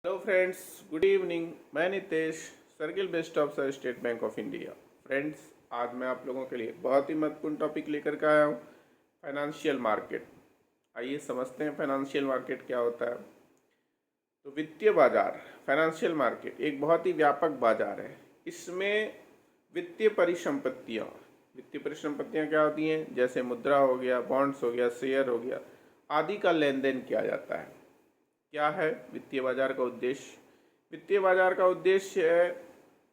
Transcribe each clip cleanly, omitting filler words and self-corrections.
Hello friends, good evening. मैं Nitesh, circle based officer, state bank of India. Friends, आज मैं आप लोगों के लिए बहुत ही महत्वपूर्ण टॉपिक लेकर के आया हूँ, फाइनेंशियल मार्केट। आइए समझते हैं फाइनेंशियल मार्केट क्या होता है। तो वित्तीय बाजार, फाइनेंशियल मार्केट एक बहुत ही व्यापक बाजार है। इसमें वित्तीय परिसंपत्तियाँ क्या होती हैं, जैसे मुद्रा हो गया, बॉन्ड्स हो गया, शेयर हो गया, आदि का लेन देन किया जाता है। क्या है वित्तीय बाजार का उद्देश्य? वित्तीय बाजार का उद्देश्य है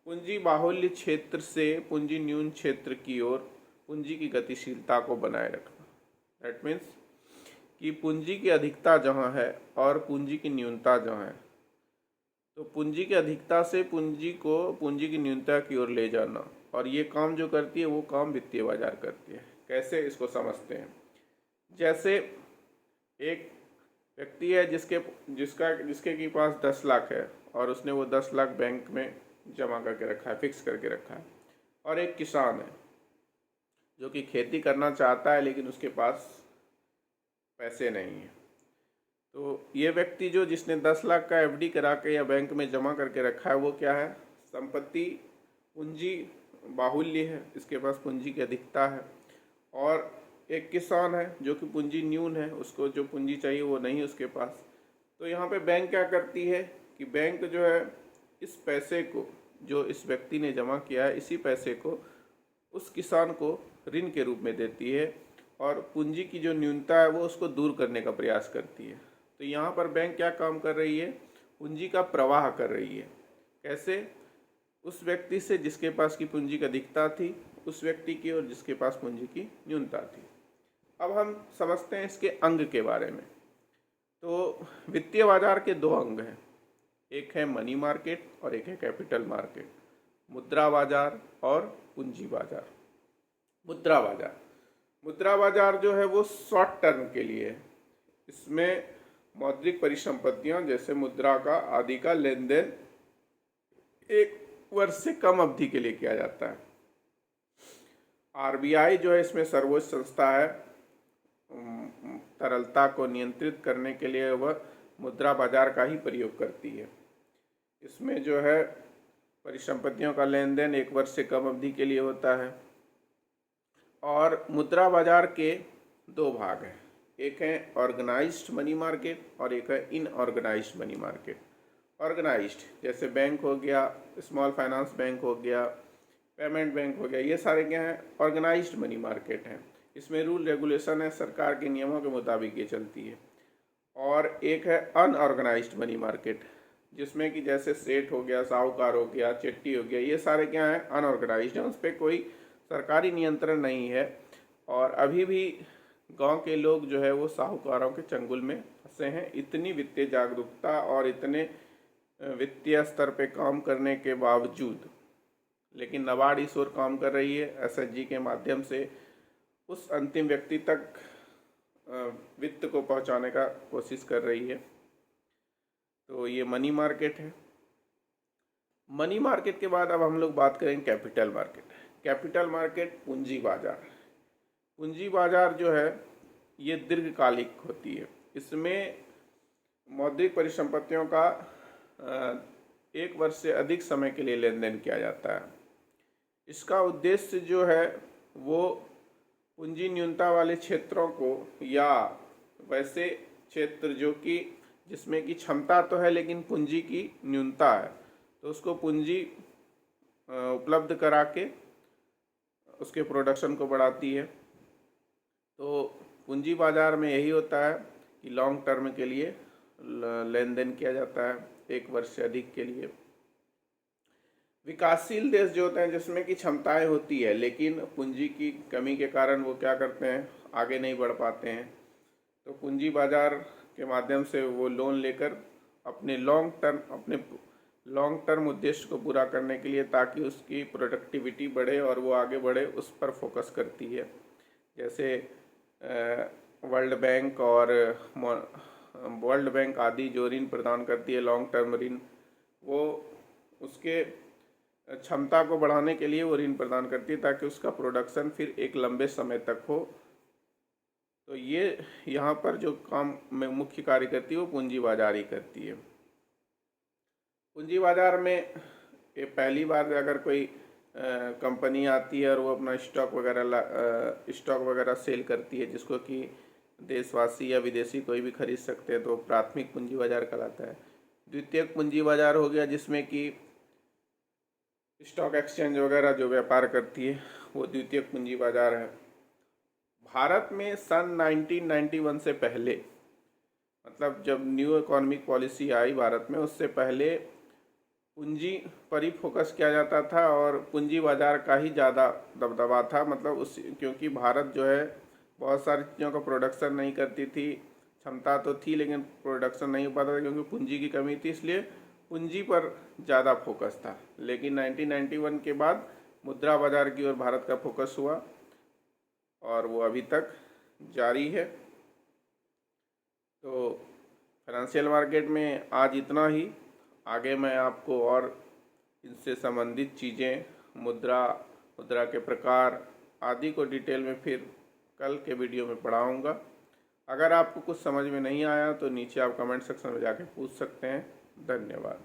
पूंजी बाहुल्य क्षेत्र से पूंजी न्यून क्षेत्र की ओर पूंजी की गतिशीलता को बनाए रखना। दैट मीन्स कि पूंजी की अधिकता जहाँ है और पूंजी की न्यूनता जहाँ है, तो पूंजी की अधिकता से पूंजी को पूंजी की न्यूनता की ओर ले जाना, और ये काम जो करती है वो काम वित्तीय बाजार करती है। कैसे, इसको समझते हैं। जैसे एक व्यक्ति है जिसके के पास 10 लाख है और उसने वो 10 लाख बैंक में जमा करके रखा है, फिक्स करके रखा है। और एक किसान है जो कि खेती करना चाहता है लेकिन उसके पास पैसे नहीं है। तो ये व्यक्ति जिसने 10 लाख का एफडी करा के या बैंक में जमा करके रखा है, वो क्या है, संपत्ति पूंजी बाहुल्य है, इसके पास पूंजी की अधिकता है। और एक किसान है जो कि पूंजी न्यून है, उसको जो पूंजी चाहिए वो नहीं उसके पास। तो यहाँ पे बैंक क्या करती है कि बैंक जो है इस पैसे को जो इस व्यक्ति ने जमा किया है, इसी पैसे को उस किसान को ऋण के रूप में देती है और पूंजी की जो न्यूनता है वो उसको दूर करने का प्रयास करती है। तो यहाँ पर बैंक क्या काम कर रही है, पूंजी का प्रवाह कर रही है। कैसे? उस व्यक्ति से जिसके पास की पूंजी की अधिकता थी उस व्यक्ति की, और जिसके पास पूंजी की न्यूनता थी। अब हम समझते हैं इसके अंग के बारे में। तो वित्तीय बाजार के 2 अंग हैं, एक है मनी मार्केट और एक है कैपिटल मार्केट। मुद्रा बाजार और पूंजी बाजार। मुद्रा बाजार जो है वो शॉर्ट टर्म के लिए है। इसमें मौद्रिक परिसंपत्तियां जैसे मुद्रा का आदि का लेन देन 1 वर्ष से कम अवधि के लिए किया जाता है। आरबीआई जो है इसमें सर्वोच्च संस्था है। तरलता को नियंत्रित करने के लिए वह मुद्रा बाजार का ही प्रयोग करती है। इसमें जो है परिसंपत्तियों का लेन देन 1 वर्ष से कम अवधि के लिए होता है। और मुद्रा बाजार के 2 भाग हैं, एक है ऑर्गेनाइज्ड मनी मार्केट और एक है इनऑर्गेनाइज्ड मनी मार्केट। ऑर्गेनाइज्ड जैसे बैंक हो गया, स्मॉल फाइनेंस बैंक हो गया, पेमेंट बैंक हो गया, ये सारे क्या हैं, ऑर्गेनाइज्ड मनी मार्केट हैं। इसमें रूल रेगुलेशन है, सरकार के नियमों के मुताबिक ये चलती है। और एक है अनऑर्गेनाइज्ड मनी मार्केट, जिसमें कि जैसे सेठ हो गया, साहूकार हो गया, चिट्टी हो गया, ये सारे क्या हैं, अनऑर्गेनाइज्ड हैं। उस पर कोई सरकारी नियंत्रण नहीं है। और अभी भी गांव के लोग जो है वो साहूकारों के चंगुल में फंसे हैं। इतनी वित्तीय जागरूकता और इतने वित्तीय स्तर पे काम करने के बावजूद, लेकिन नाबार्ड इस ओर काम कर रही है, एसएचजी के माध्यम से उस अंतिम व्यक्ति तक वित्त को पहुंचाने का कोशिश कर रही है। तो ये मनी मार्केट है। मनी मार्केट के बाद अब हम लोग बात करेंगे कैपिटल मार्केट। कैपिटल मार्केट पूंजी बाजार। पूंजी बाजार जो है ये दीर्घकालिक होती है। इसमें मौद्रिक परिसंपत्तियों का 1 वर्ष से अधिक समय के लिए लेन देन किया जाता है। इसका उद्देश्य जो है वो पूंजी न्यूनता वाले क्षेत्रों को, या वैसे क्षेत्र जो कि जिसमें की क्षमता तो है लेकिन पूंजी की न्यूनता है, तो उसको पूंजी उपलब्ध करा के उसके प्रोडक्शन को बढ़ाती है। तो पूंजी बाजार में यही होता है कि लॉन्ग टर्म के लिए लेन देन किया जाता है, 1 वर्ष से अधिक के लिए। विकासशील देश जो होते हैं जिसमें कि क्षमताएं होती है लेकिन पूंजी की कमी के कारण वो क्या करते हैं, आगे नहीं बढ़ पाते हैं, तो पूंजी बाजार के माध्यम से वो लोन लेकर अपने लॉन्ग टर्म उद्देश्य को पूरा करने के लिए, ताकि उसकी प्रोडक्टिविटी बढ़े और वो आगे बढ़े, उस पर फोकस करती है। जैसे वर्ल्ड बैंक आदि जो ऋण प्रदान करती है, लॉन्ग टर्म ऋण, वो उसके क्षमता को बढ़ाने के लिए वो ऋण प्रदान करती है ताकि उसका प्रोडक्शन फिर एक लंबे समय तक हो। तो ये यहाँ पर जो काम में मुख्य कार्य करती है वो पूंजी बाजार ही करती है। पूंजी बाजार में ये पहली बार अगर कोई कंपनी आती है और वो अपना स्टॉक वगैरह सेल करती है, जिसको कि देशवासी या विदेशी कोई भी खरीद सकते हैं, तो प्राथमिक पूंजी बाजार कहलाता है। द्वितीयक पूंजी बाजार हो गया जिसमें कि स्टॉक एक्सचेंज वगैरह जो व्यापार करती है, वो द्वितीयक पूंजी बाजार है। भारत में सन 1991 से पहले, मतलब जब न्यू इकोनॉमिक पॉलिसी आई भारत में, उससे पहले पूंजी पर ही फोकस किया जाता था और पूंजी बाजार का ही ज़्यादा दबदबा था। मतलब उस क्योंकि भारत जो है बहुत सारी चीज़ों का प्रोडक्शन नहीं करती थी, क्षमता तो थी लेकिन प्रोडक्शन नहीं हो पाता था क्योंकि पूंजी की कमी थी, इसलिए पूंजी पर ज़्यादा फोकस था। लेकिन 1991 के बाद मुद्रा बाजार की ओर भारत का फोकस हुआ और वो अभी तक जारी है। तो फाइनेंशियल मार्केट में आज इतना ही। आगे मैं आपको और इनसे संबंधित चीज़ें, मुद्रा के प्रकार आदि को डिटेल में फिर कल के वीडियो में पढ़ाऊँगा। अगर आपको कुछ समझ में नहीं आया तो नीचे आप कमेंट सेक्शन में जाके पूछ सकते हैं। धन्यवाद।